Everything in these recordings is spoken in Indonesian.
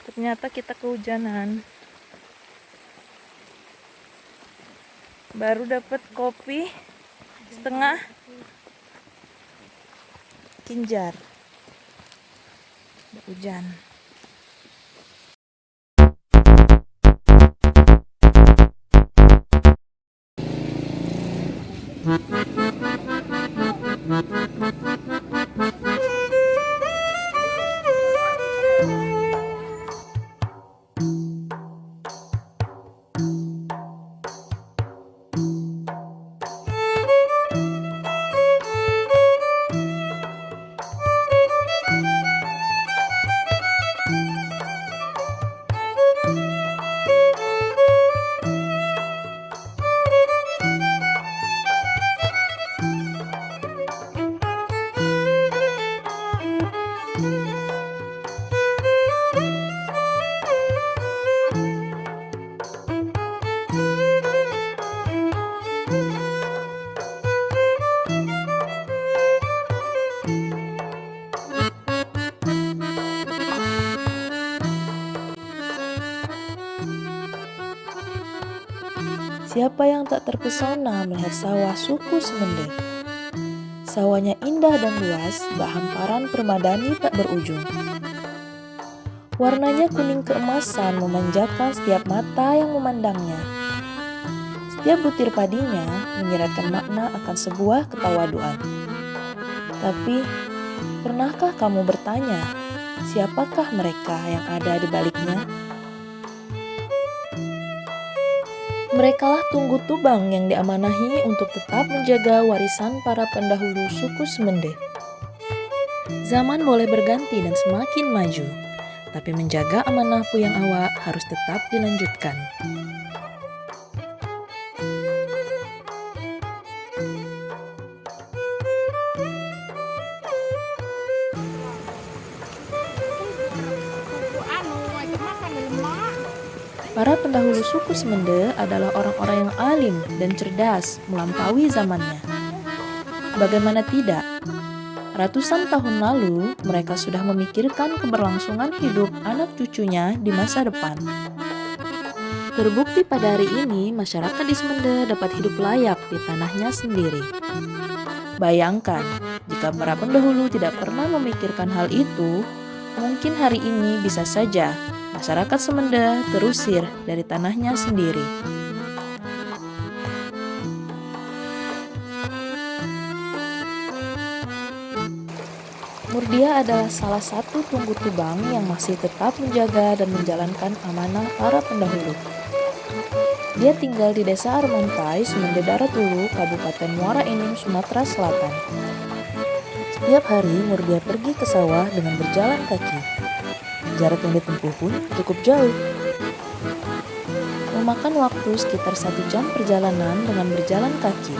Ternyata kita kehujanan. Baru dapat kopi setengah kinjar. Udah hujan. Siapa yang tak terpesona melihat sawah suku Semende? Sawahnya indah dan luas, bak hamparan permadani tak berujung. Warnanya kuning keemasan memanjakan setiap mata yang memandangnya. Setiap butir padinya menyiratkan makna akan sebuah ketawaduan. Tapi, pernahkah kamu bertanya, siapakah mereka yang ada di baliknya? Merekalah tunggu tubang yang diamanahi untuk tetap menjaga warisan para pendahulu suku Semende. Zaman boleh berganti dan semakin maju, tapi menjaga amanah Puyang Awak harus tetap dilanjutkan. Para pendahulu suku Semende adalah orang-orang yang alim dan cerdas melampaui zamannya. Bagaimana tidak? Ratusan tahun lalu, mereka sudah memikirkan keberlangsungan hidup anak cucunya di masa depan. Terbukti pada hari ini, masyarakat di Semende dapat hidup layak di tanahnya sendiri. Bayangkan, jika para pendahulu tidak pernah memikirkan hal itu, mungkin hari ini bisa saja masyarakat Semende terusir dari tanahnya sendiri. Murdia adalah salah satu tunggu tubang yang masih tetap menjaga dan menjalankan amanah para pendahulu. Dia tinggal di desa Armantai, Semende Darat Hulu, Kabupaten Muara Enim, Sumatera Selatan. Setiap hari Murdia pergi ke sawah dengan berjalan kaki. Jarak yang ditempuh pun cukup jauh. Memakan waktu sekitar 1 jam perjalanan dengan berjalan kaki.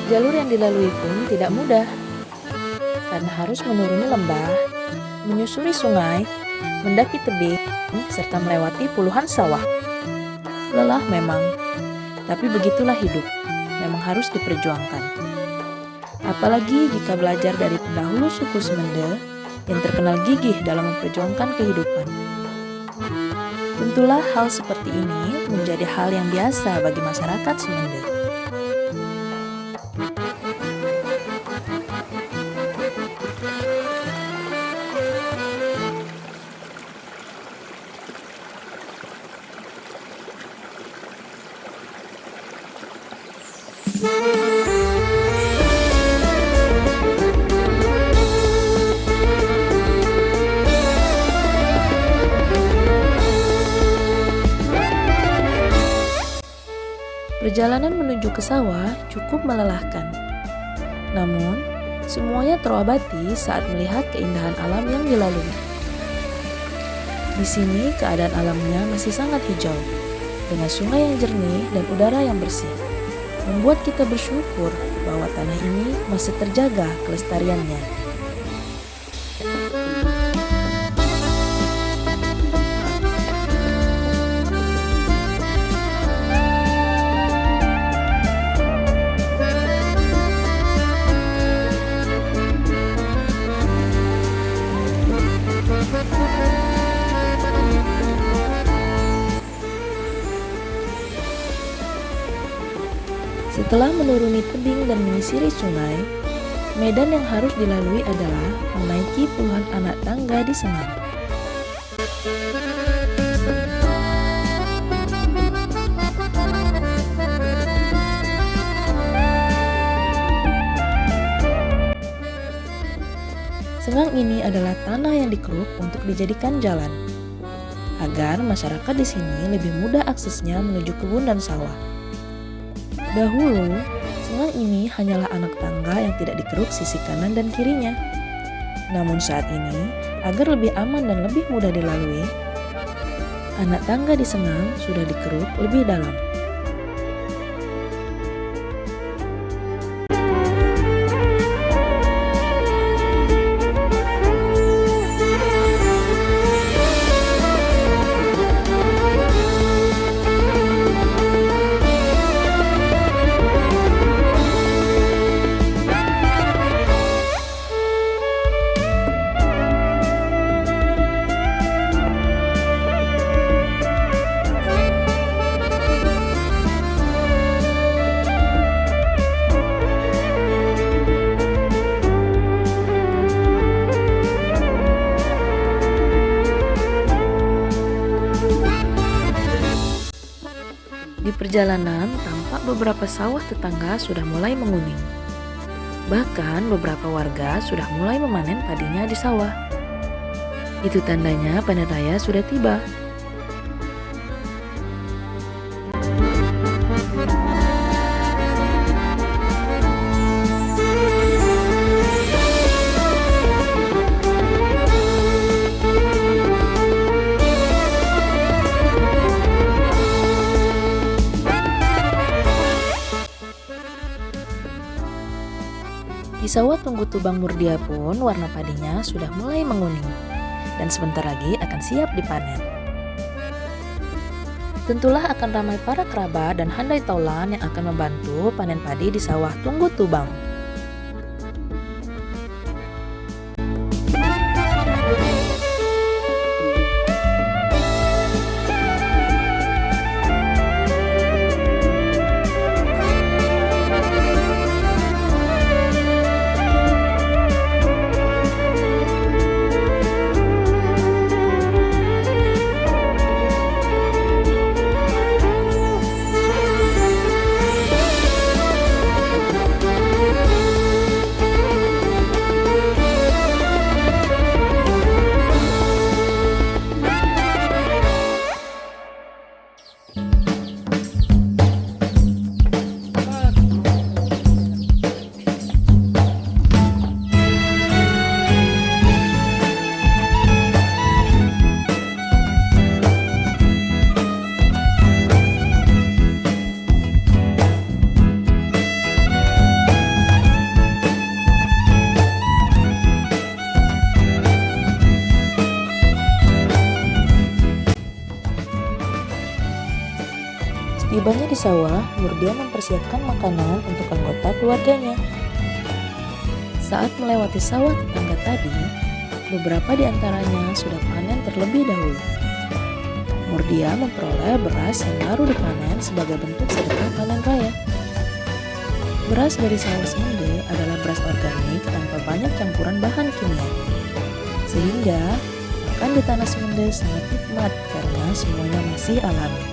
Jalur yang dilalui pun tidak mudah, karena harus menuruni lembah, menyusuri sungai, mendaki tebing, serta melewati puluhan sawah. Lelah memang, tapi begitulah hidup, memang harus diperjuangkan. Apalagi jika belajar dari pendahulu suku Semende yang terkenal gigih dalam memperjuangkan kehidupan. Tentulah hal seperti ini menjadi hal yang biasa bagi masyarakat Semende. Perjalanan menuju ke sawah cukup melelahkan. Namun, semuanya terobati saat melihat keindahan alam yang dilalui. Di sini keadaan alamnya masih sangat hijau, dengan sungai yang jernih dan udara yang bersih. Membuat kita bersyukur bahwa tanah ini masih terjaga kelestariannya. Setelah menuruni tebing dan menyisiri sungai, medan yang harus dilalui adalah menaiki puluhan anak tangga di Senang. Sengang ini adalah tanah yang dikeruk untuk dijadikan jalan, agar masyarakat di sini lebih mudah aksesnya menuju kebun dan sawah. Dahulu, sengang ini hanyalah anak tangga yang tidak dikeruk sisi kanan dan kirinya. Namun saat ini, agar lebih aman dan lebih mudah dilalui, anak tangga di sengang sudah dikeruk lebih dalam. Di perjalanan, tampak beberapa sawah tetangga sudah mulai menguning. Bahkan beberapa warga sudah mulai memanen padinya di sawah. Itu tandanya panen raya sudah tiba. Di sawah Tunggu Tubang Murdia pun warna padinya sudah mulai menguning dan sebentar lagi akan siap dipanen. Tentulah akan ramai para kerabat dan handai taulan yang akan membantu panen padi di sawah Tunggu Tubang. Setibanya di sawah, Murdia mempersiapkan makanan untuk anggota keluarganya. Saat melewati sawah tetangga tadi, beberapa di antaranya sudah panen terlebih dahulu. Murdia memperoleh beras yang baru dipanen sebagai bentuk sedekah panen raya. Beras dari sawah Semende adalah beras organik tanpa banyak campuran bahan kimia. Sehingga, makan di tanah Semende sangat nikmat karena semuanya masih alami.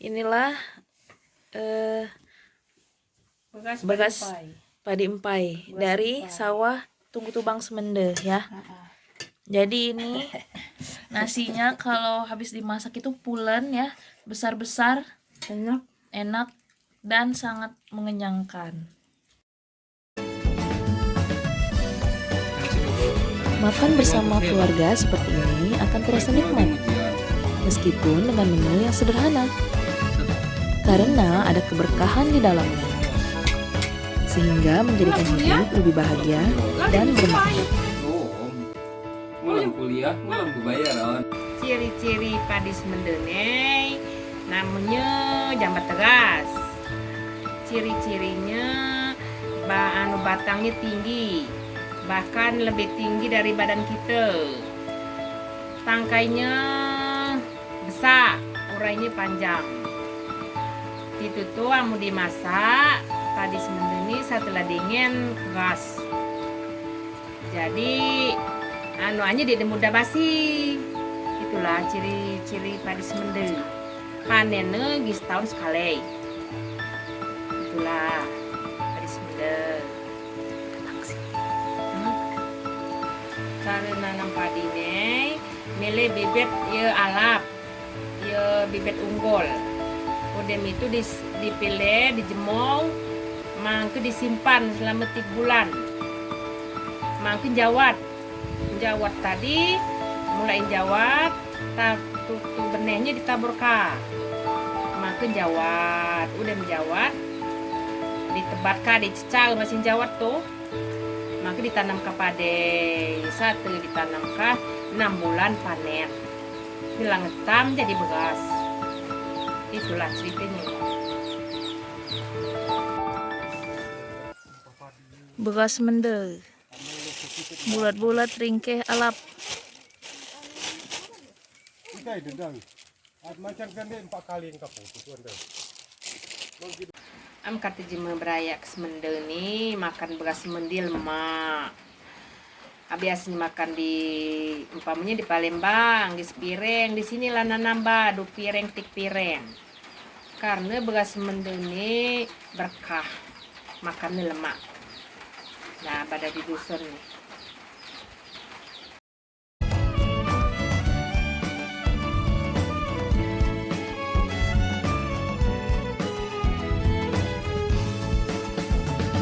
Inilah bekas padi empai dari sawah Tunggu Tubang Semende ya. Jadi ini nasinya kalau habis dimasak itu pulen ya, besar-besar, enak dan sangat mengenyangkan. Makan bersama keluarga seperti ini akan terasa nikmat, meskipun dengan menu yang sederhana. Karena ada keberkahan di dalamnya, sehingga menjadikan hidup lebih bahagia dan bermakna. kuliah belum kebayaran. Ciri-ciri padi semendene namanya jambat tegas. Ciri-cirinya batangnya tinggi, bahkan lebih tinggi dari badan kita. Tangkainya besar, urainya panjang. Itu tuh amu dimasak padi semendene setelah dingin keras. Jadi hanya tidak mudah basi. Itulah ciri-ciri padi semende. Panennya setahun sekali. Itulah padi semende. Cara nanam padi nih, milih bibit ya alap, ya bibit unggul. Kemudian itu dipilih, dijemur, mangke disimpan selama 3 bulan. Mangke jawat tadi, mulai jawat, tuh benihnya ditaburkan. Mangke jawat, udah menjawat, ditebatkan, dicecah mesin jawat tuh. Maka ditanam ke pade, satu ditanam ke 6 bulan panen. Bilang ngetam jadi beras. Itulah ceritanya. Beras mende. Bulat-bulat ringkeh alap. Ikai dendang. Macam kan dia 4 kali yang kapur tu anda. Am kata jema berayak semende ni makan beras semendi lemak. Biasanya makan di umpamanya di Palembang, di sepiring, di sini lah nambah 2 piring 3 piring. Karena beras semende ni berkah, makannya lemak. Nah, pada di dusun nih.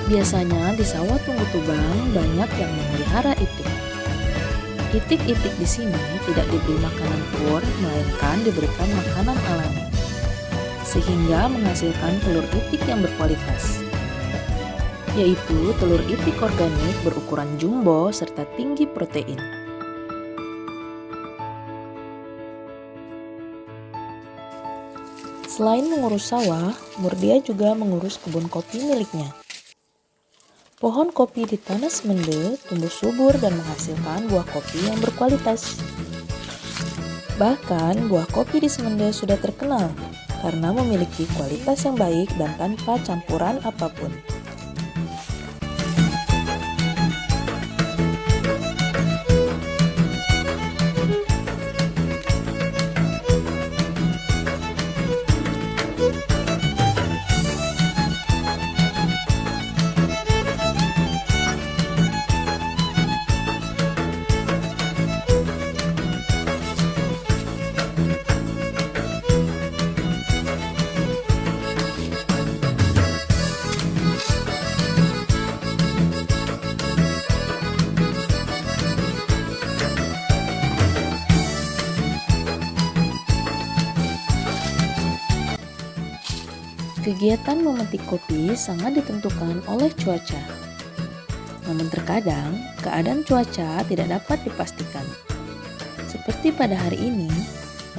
Biasanya di sawah Tunggu Tubang banyak yang memelihara itik. Itik-itik di sini tidak diberi makanan pur, melainkan diberikan makanan alami, sehingga menghasilkan telur itik yang berkualitas, yaitu telur itik organik berukuran jumbo serta tinggi protein. Selain mengurus sawah, Murdia juga mengurus kebun kopi miliknya. Pohon kopi di tanah semende tumbuh subur dan menghasilkan buah kopi yang berkualitas. Bahkan buah kopi di semende sudah terkenal karena memiliki kualitas yang baik dan tanpa campuran apapun. Kegiatan memetik kopi sangat ditentukan oleh cuaca. Namun terkadang, keadaan cuaca tidak dapat dipastikan. Seperti pada hari ini,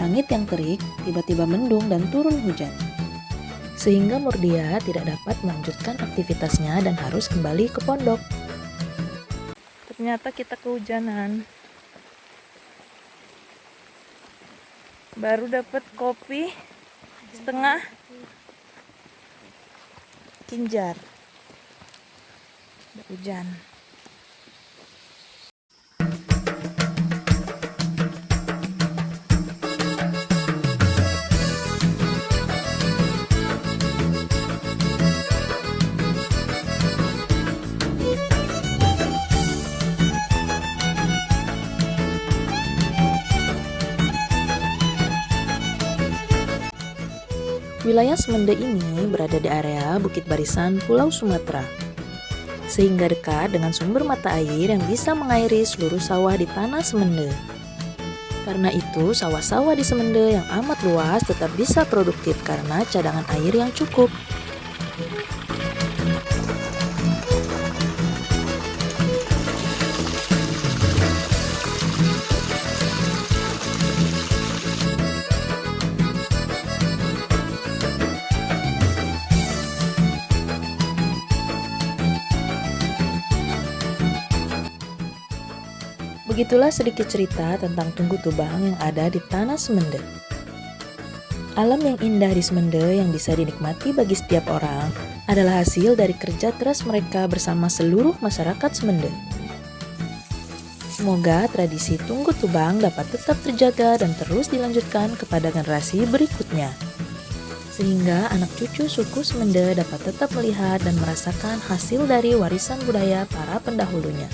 langit yang terik tiba-tiba mendung dan turun hujan. Sehingga Murdia tidak dapat melanjutkan aktivitasnya dan harus kembali ke pondok. Ternyata kita kehujanan. Baru dapat kopi setengah kinjar. Udah hujan. Wilayah Semende ini berada di area Bukit Barisan, Pulau Sumatera, sehingga dekat dengan sumber mata air yang bisa mengairi seluruh sawah di tanah Semende. Karena itu, sawah-sawah di Semende yang amat luas tetap bisa produktif karena cadangan air yang cukup. Begitulah sedikit cerita tentang Tunggu Tubang yang ada di Tanah Semende. Alam yang indah di Semende yang bisa dinikmati bagi setiap orang adalah hasil dari kerja keras mereka bersama seluruh masyarakat Semende. Semoga tradisi Tunggu Tubang dapat tetap terjaga dan terus dilanjutkan kepada generasi berikutnya. Sehingga anak cucu suku Semende dapat tetap melihat dan merasakan hasil dari warisan budaya para pendahulunya.